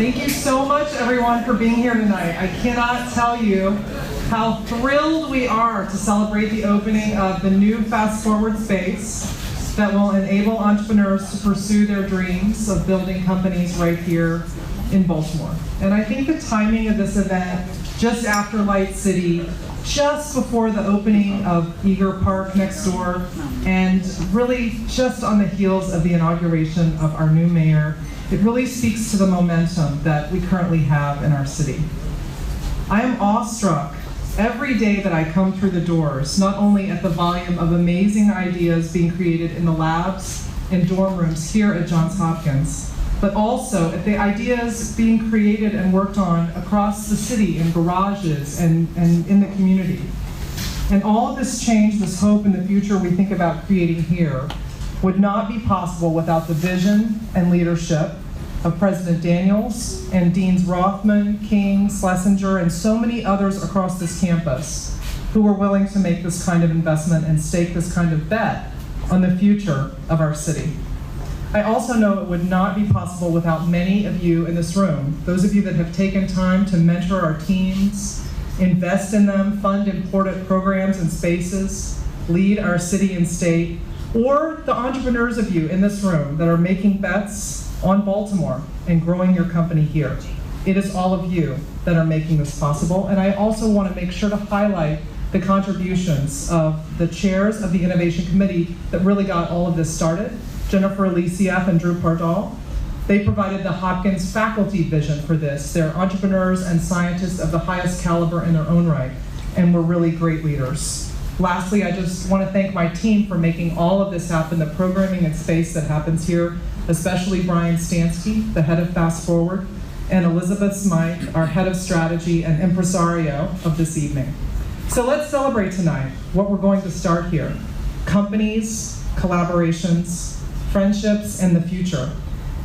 Thank you so much, everyone, for being here tonight. I cannot tell you how thrilled we are to celebrate the opening of the new FastForward space that will enable entrepreneurs to pursue their dreams of building companies right here in Baltimore. And I think the timing of this event, just after Light City, just before the opening of Eager Park next door, and really just on the heels of the inauguration of our new mayor, it really speaks to the momentum that we currently have in our city. I am awestruck every day that I come through the doors, not only at the volume of amazing ideas being created in the labs and dorm rooms here at Johns Hopkins, but also at the ideas being created and worked on across the city in garages and in the community. And all of this change, this hope in the future we think about creating here, would not be possible without the vision and leadership of President Daniels and Deans Rothman, King, Schlesinger, and so many others across this campus who were willing to make this kind of investment and stake this kind of bet on the future of our city. I also know it would not be possible without many of you in this room, those of you that have taken time to mentor our teams, invest in them, fund important programs and spaces, lead our city and state, or the entrepreneurs of you in this room that are making bets on Baltimore and growing your company here. It is all of you that are making this possible, and I also want to make sure to highlight the contributions of the chairs of the Innovation Committee that really got all of this started, Jennifer Aliciaf and Drew Pardall. They provided the Hopkins faculty vision for this. They're entrepreneurs and scientists of the highest caliber in their own right, and we're really great leaders. Lastly, I just want to thank my team for making all of this happen, the programming and space that happens here, especially Brian Stansky, the head of FastForward, and Elizabeth Smythe, our head of strategy and impresario of this evening. So let's celebrate tonight what we're going to start here. Companies, collaborations, friendships, and the future.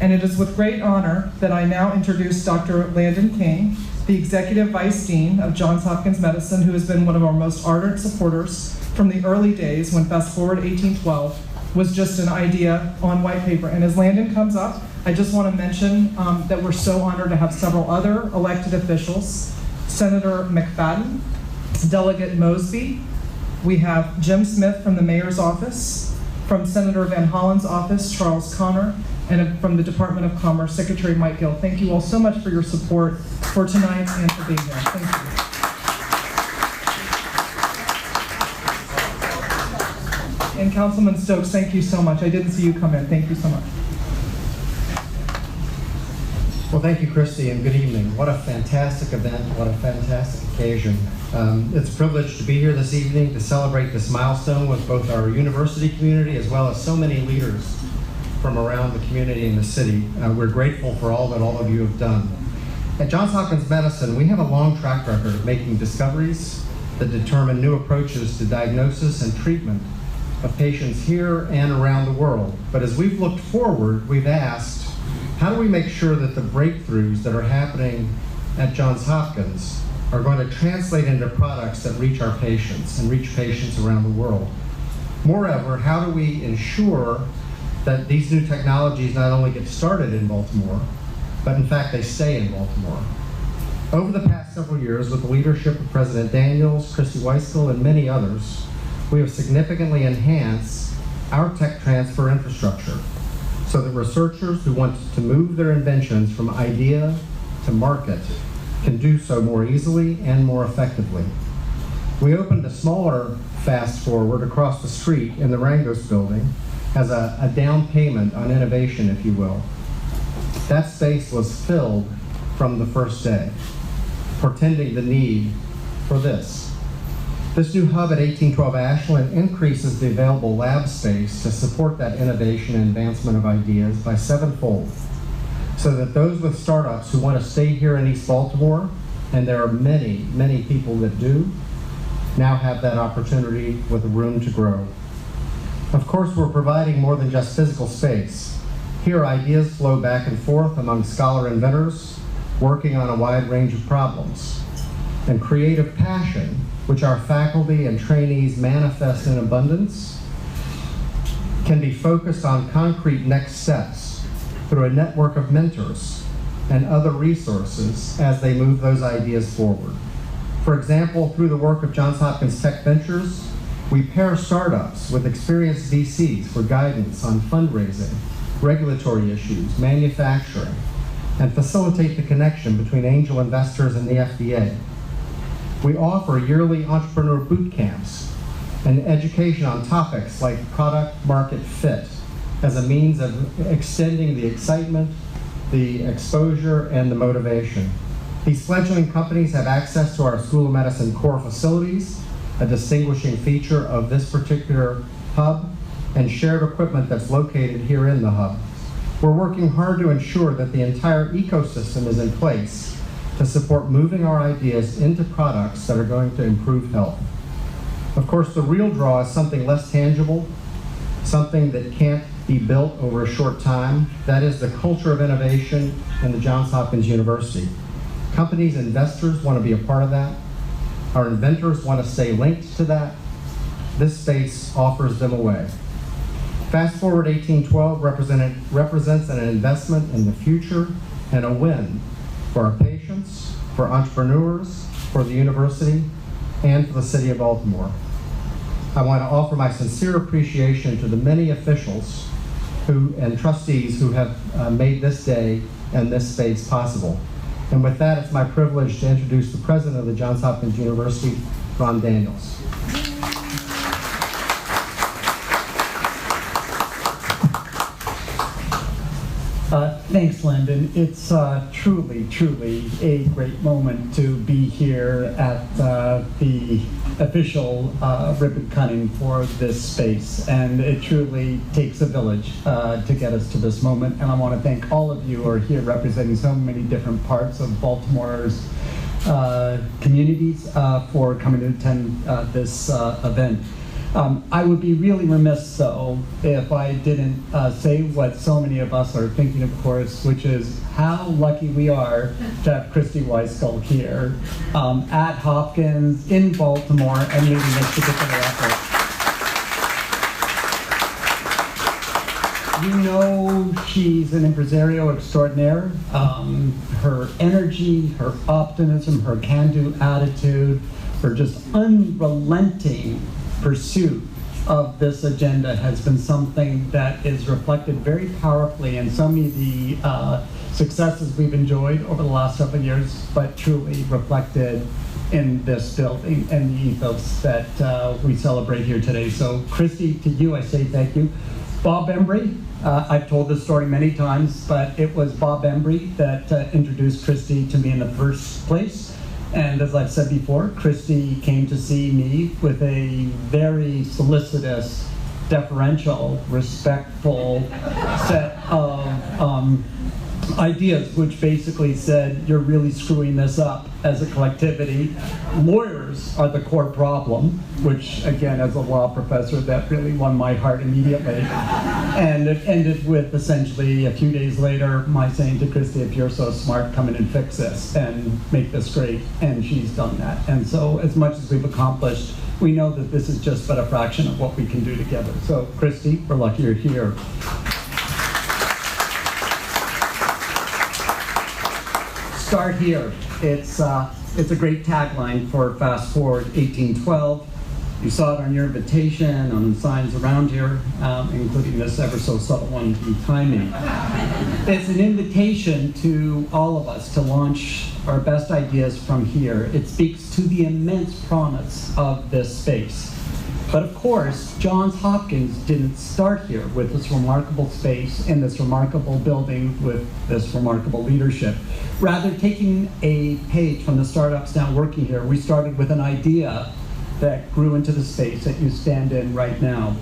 And it is with great honor that I now introduce Dr. Landon King, the Executive Vice Dean of Johns Hopkins Medicine, who has been one of our most ardent supporters from the early days when FastForward 1812 was just an idea on white paper. And as Landon comes up, I just want to mention that we're so honored to have several other elected officials. Senator McFadden, Delegate Mosby, we have Jim Smith from the Mayor's office, from Senator Van Hollen's office, Charles Connor, and from the Department of Commerce, Secretary Mike Gill. Thank you all so much for your support for tonight and for being here. Thank you. And Councilman Stokes, thank you so much. I didn't see you come in. Thank you so much. Well, thank you, Christy, and good evening. What a fantastic event, what a fantastic occasion. It's a privilege to be here this evening to celebrate this milestone with both our university community as well as so many leaders from around the community and the city. We're grateful for all that all of you have done. At Johns Hopkins Medicine, we have a long track record of making discoveries that determine new approaches to diagnosis and treatment of patients here and around the world. But as we've looked forward, we've asked, how do we make sure that the breakthroughs that are happening at Johns Hopkins are going to translate into products that reach our patients and reach patients around the world? Moreover, how do we ensure that these new technologies not only get started in Baltimore, but in fact they stay in Baltimore? Over the past several years, with the leadership of President Daniels, Christy Weiskell, and many others, we have significantly enhanced our tech transfer infrastructure so that researchers who want to move their inventions from idea to market can do so more easily and more effectively. We opened a smaller FastForward across the street in the Rangos building as a down payment on innovation, if you will. That space was filled from the first day, portending the need for this. This new hub at 1812 Ashland increases the available lab space to support that innovation and advancement of ideas by 7-fold, so that those with startups who want to stay here in East Baltimore, and there are many, many people that do, now have that opportunity with room to grow. Of course, we're providing more than just physical space. Here, ideas flow back and forth among scholar inventors working on a wide range of problems. And creative passion, which our faculty and trainees manifest in abundance, can be focused on concrete next steps through a network of mentors and other resources as they move those ideas forward. For example, through the work of Johns Hopkins Tech Ventures, we pair startups with experienced VCs for guidance on fundraising, regulatory issues, manufacturing, and facilitate the connection between angel investors and the FDA. We offer yearly entrepreneur boot camps and education on topics like product market fit as a means of extending the excitement, the exposure, and the motivation. These fledgling companies have access to our School of Medicine core facilities, a distinguishing feature of this particular hub, and shared equipment that's located here in the hub. We're working hard to ensure that the entire ecosystem is in place to support moving our ideas into products that are going to improve health. Of course, the real draw is something less tangible, something that can't be built over a short time. That is the culture of innovation in the Johns Hopkins University. Companies, investors want to be a part of that. Our inventors want to stay linked to that. This space offers them a way. FastForward 1812 represents an investment in the future and a win for our patients, for entrepreneurs, for the university, and for the city of Baltimore. I want to offer my sincere appreciation to the many officials and trustees who have made this day and this space possible. And with that, it's my privilege to introduce the president of the Johns Hopkins University, Ron Daniels. Thanks, Landon. It's truly a great moment to be here at the official ribbon cutting for this space. And it truly takes a village to get us to this moment. And I want to thank all of you who are here representing so many different parts of Baltimore's communities for coming to attend this event. I would be really remiss, though, if I didn't say what so many of us are thinking, of course, which is how lucky we are to have Christy Weiskull here at Hopkins, in Baltimore, and leading this particular effort. You know, she's an impresario extraordinaire. Her energy, her optimism, her can-do attitude, her just unrelenting pursuit of this agenda has been something that is reflected very powerfully in so many of the successes we've enjoyed over the last several years, but truly reflected in this building and the ethos that we celebrate here today. So Christy, to you I say thank you. Bob Embry, I've told this story many times, but it was Bob Embry that introduced Christy to me in the first place. And as I've said before, Christy came to see me with a very solicitous, deferential, respectful set of ideas, which basically said, you're really screwing this up as a collectivity. Lawyers are the core problem, which again, as a law professor, that really won my heart immediately. And it ended with essentially a few days later, my saying to Christy, if you're so smart, come in and fix this and make this great. And she's done that. And so as much as we've accomplished, we know that this is just but a fraction of what we can do together. So Christy, we're lucky you're here. Start here. It's a great tagline for FastForward 1812. You saw it on your invitation, on the signs around here, including this ever so subtle one behind me. It's an invitation to all of us to launch our best ideas from here. It speaks to the immense promise of this space. But of course, Johns Hopkins didn't start here with this remarkable space in this remarkable building with this remarkable leadership. Rather, taking a page from the startups now working here, we started with an idea that grew into the space that you stand in right now.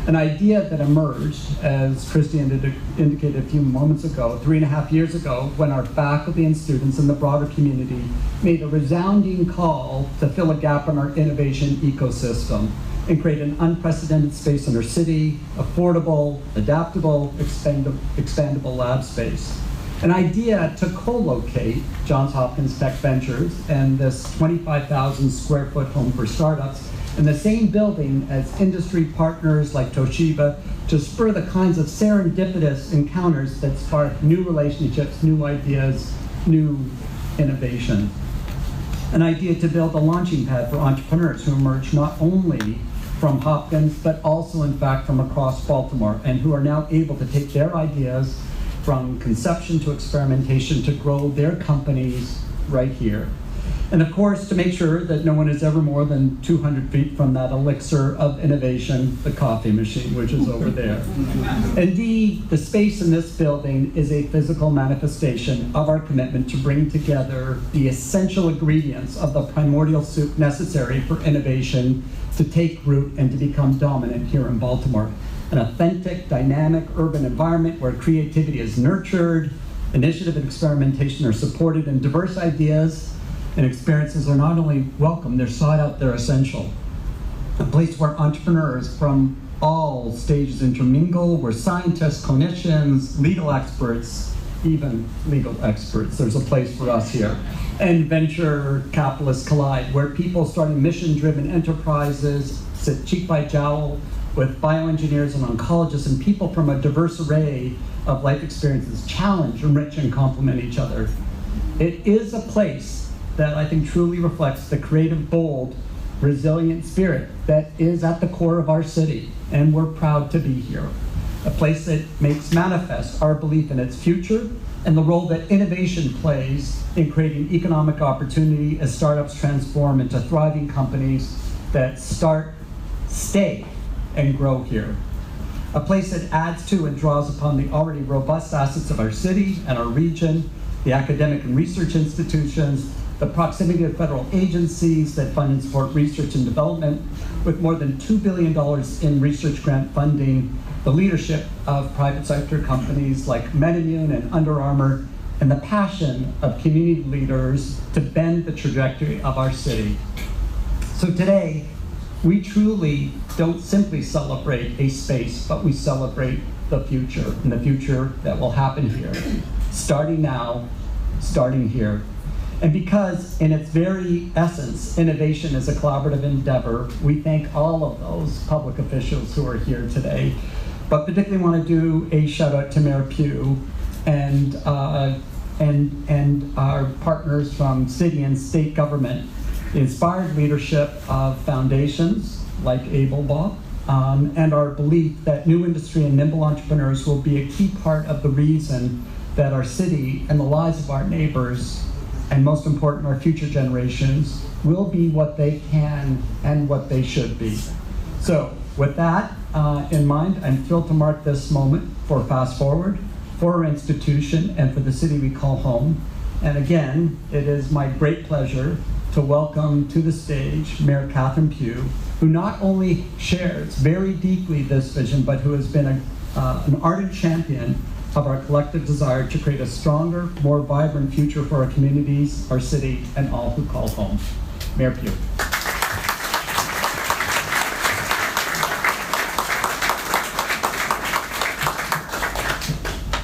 An idea that emerged, as Christy indicated a few moments ago, 3.5 years ago, when our faculty and students in the broader community made a resounding call to fill a gap in our innovation ecosystem and create an unprecedented space in our city, affordable, adaptable, expandable lab space. an idea to co-locate Johns Hopkins Tech Ventures and this 25,000 square foot home for startups in the same building as industry partners like Toshiba to spur the kinds of serendipitous encounters that spark new relationships, new ideas, new innovation. An idea to build a launching pad for entrepreneurs who emerge not only from Hopkins, but also in fact from across Baltimore, and who are now able to take their ideas from conception to experimentation to grow their companies right here. And of course, to make sure that no one is ever more than 200 feet from that elixir of innovation, the coffee machine, which is over there. Indeed, the space in this building is a physical manifestation of our commitment to bring together the essential ingredients of the primordial soup necessary for innovation to take root and to become dominant here in Baltimore. An authentic, dynamic urban environment where creativity is nurtured, initiative and experimentation are supported, and diverse ideas and experiences are not only welcome, they're sought out, they're essential. A place where entrepreneurs from all stages intermingle, where scientists, clinicians, legal experts, even legal experts, there's a place for us here, and venture capitalists collide, where people starting mission-driven enterprises sit cheek by jowl with bioengineers and oncologists and people from a diverse array of life experiences challenge, enrich, and complement each other. It is a place that I think truly reflects the creative, bold, resilient spirit that is at the core of our city, and we're proud to be here. A place that makes manifest our belief in its future and the role that innovation plays in creating economic opportunity as startups transform into thriving companies that start, stay, and grow here. A place that adds to and draws upon the already robust assets of our city and our region, the academic and research institutions, the proximity of federal agencies that fund and support research and development, with more than $2 billion in research grant funding, the leadership of private sector companies like MedImmune and Under Armour, and the passion of community leaders to bend the trajectory of our city. So today, we truly don't simply celebrate a space, but we celebrate the future, and the future that will happen here, starting now, starting here. And because in its very essence, innovation is a collaborative endeavor, we thank all of those public officials who are here today, but particularly want to do a shout out to Mayor Pugh and our partners from city and state government, the inspired leadership of foundations like AbleBob, and our belief that new industry and nimble entrepreneurs will be a key part of the reason that our city and the lives of our neighbors, and most important, our future generations, will be what they can and what they should be. So with that in mind, I'm thrilled to mark this moment for Fast Forward, for our institution, and for the city we call home. And again, it is my great pleasure to welcome to the stage Mayor Catherine Pugh, who not only shares very deeply this vision, but who has been an ardent champion of our collective desire to create a stronger, more vibrant future for our communities, our city, and all who call home. Mayor Pugh.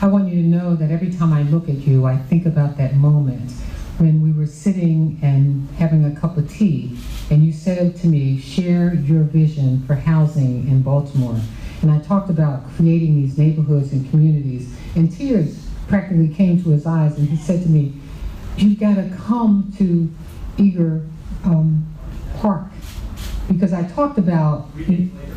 I want you to know that every time I look at you, I think about that moment when we were sitting and having a cup of tea, and you said to me, share your vision for housing in Baltimore. And I talked about creating these neighborhoods and communities, and tears practically came to his eyes, and he said to me, you've got to come to Eager Park. Because I talked about,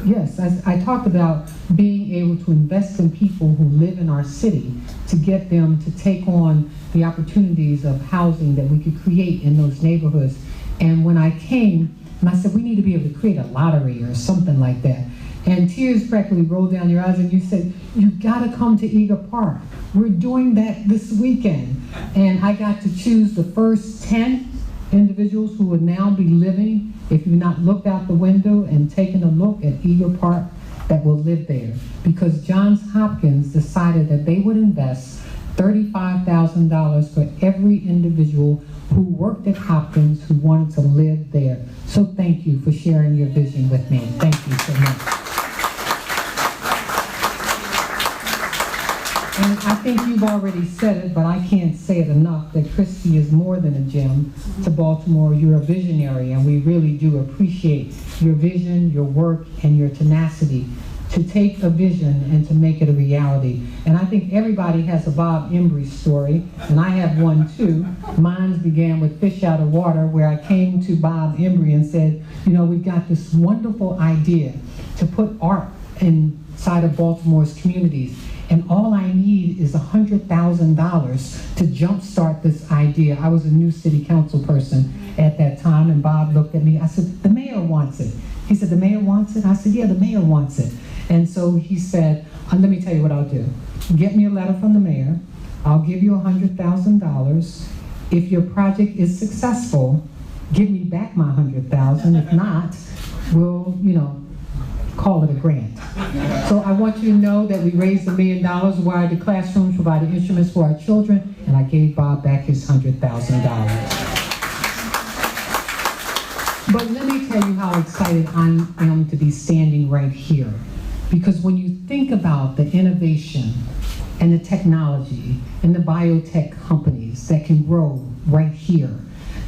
yes, I talked about being able to invest in people who live in our city to get them to take on the opportunities of housing that we could create in those neighborhoods. And when I came, and I said, we need to be able to create a lottery or something like that. And tears practically rolled down your eyes, and you said, you gotta come to Eager Park. We're doing that this weekend. And I got to choose the first 10 individuals who would now be living, if you've not looked out the window and taken a look at Eager Park, that will live there. Because Johns Hopkins decided that they would invest $35,000 for every individual who worked at Hopkins who wanted to live there. So thank you for sharing your vision with me. Thank you so much. And I think you've already said it, but I can't say it enough, that Christie is more than a gem to Baltimore. You're a visionary, and we really do appreciate your vision, your work, and your tenacity to take a vision and to make it a reality. And I think everybody has a Bob Embry story, and I have one too. Mine began with Fish Out of Water, where I came to Bob Embry and said, you know, we've got this wonderful idea to put art inside of Baltimore's communities, and all I need is $100,000 to jumpstart this idea. I was a new city council person at that time, and Bob looked at me. I said, the mayor wants it. He said, the mayor wants it? I said, yeah, the mayor wants it. And so he said, let me tell you what I'll do. Get me a letter from the mayor. I'll give you $100,000. If your project is successful, give me back my $100,000. If not, we'll, call it a grant. So I want you to know that we raised $1 million, wired the classrooms, provided instruments for our children, and I gave Bob back his $100,000. But let me tell you how excited I am to be standing right here. Because when you think about the innovation and the technology and the biotech companies that can grow right here,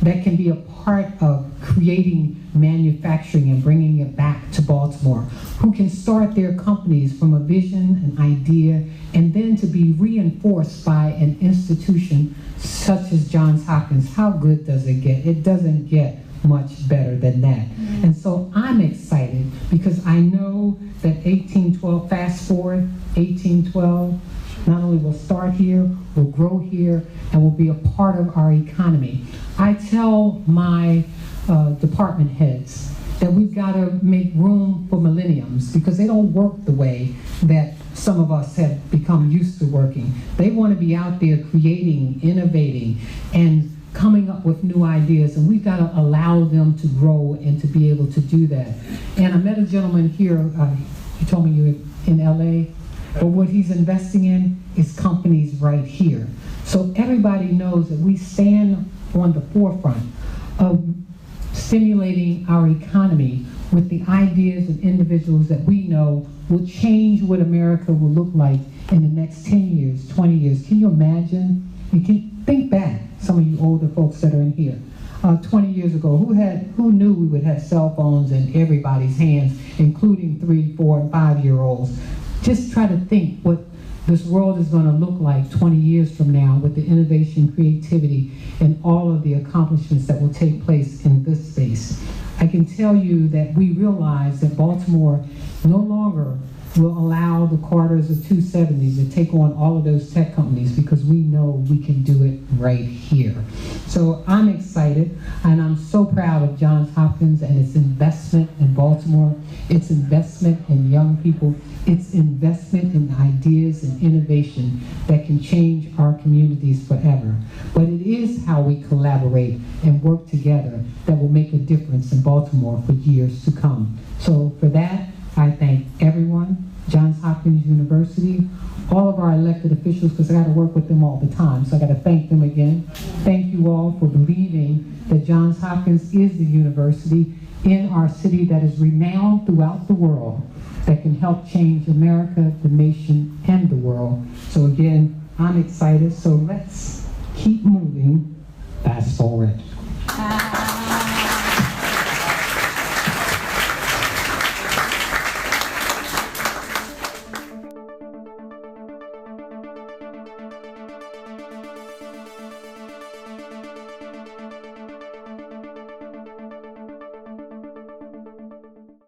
that can be a part of creating manufacturing and bringing it back to Baltimore, who can start their companies from a vision, an idea, and then to be reinforced by an institution such as Johns Hopkins. How good does it get? It doesn't get much better than that. And so I'm excited because I know that 1812, fast forward, 1812, not only will start here, will grow here, and will be a part of our economy. I tell my department heads that we've got to make room for millenniums because they don't work the way that some of us have become used to working. They want to be out there creating, innovating, and coming up with new ideas, and we've got to allow them to grow and to be able to do that. And I met a gentleman here, he told me you're in LA, but what he's investing in is companies right here. So everybody knows that we stand on the forefront of stimulating our economy with the ideas and individuals that we know will change what America will look like in the next 10 years, 20 years. Can you imagine? You can think back, some of you older folks that are in here. 20 years ago, who knew we would have cell phones in everybody's hands, including 3, 4, and 5-year-olds? Just try to think what this world is going to look like 20 years from now with the innovation, creativity, and all of the accomplishments that will take place in this space. I can tell you that we realize that Baltimore no longer will allow the quarters of 270 to take on all of those tech companies because we know we can do it right here. So I'm excited, and I'm so proud of Johns Hopkins and its investment in Baltimore, its investment in young people, its investment in ideas and innovation that can change our communities forever. But it is how we collaborate and work together that will make a difference in Baltimore for years to come. So for that, I thank everyone, Johns Hopkins University, all of our elected officials, because I got to work with them all the time, so I got to thank them again. Thank you all for believing that Johns Hopkins is the university in our city that is renowned throughout the world, that can help change America, the nation, and the world. So again, I'm excited, so let's keep moving fast forward.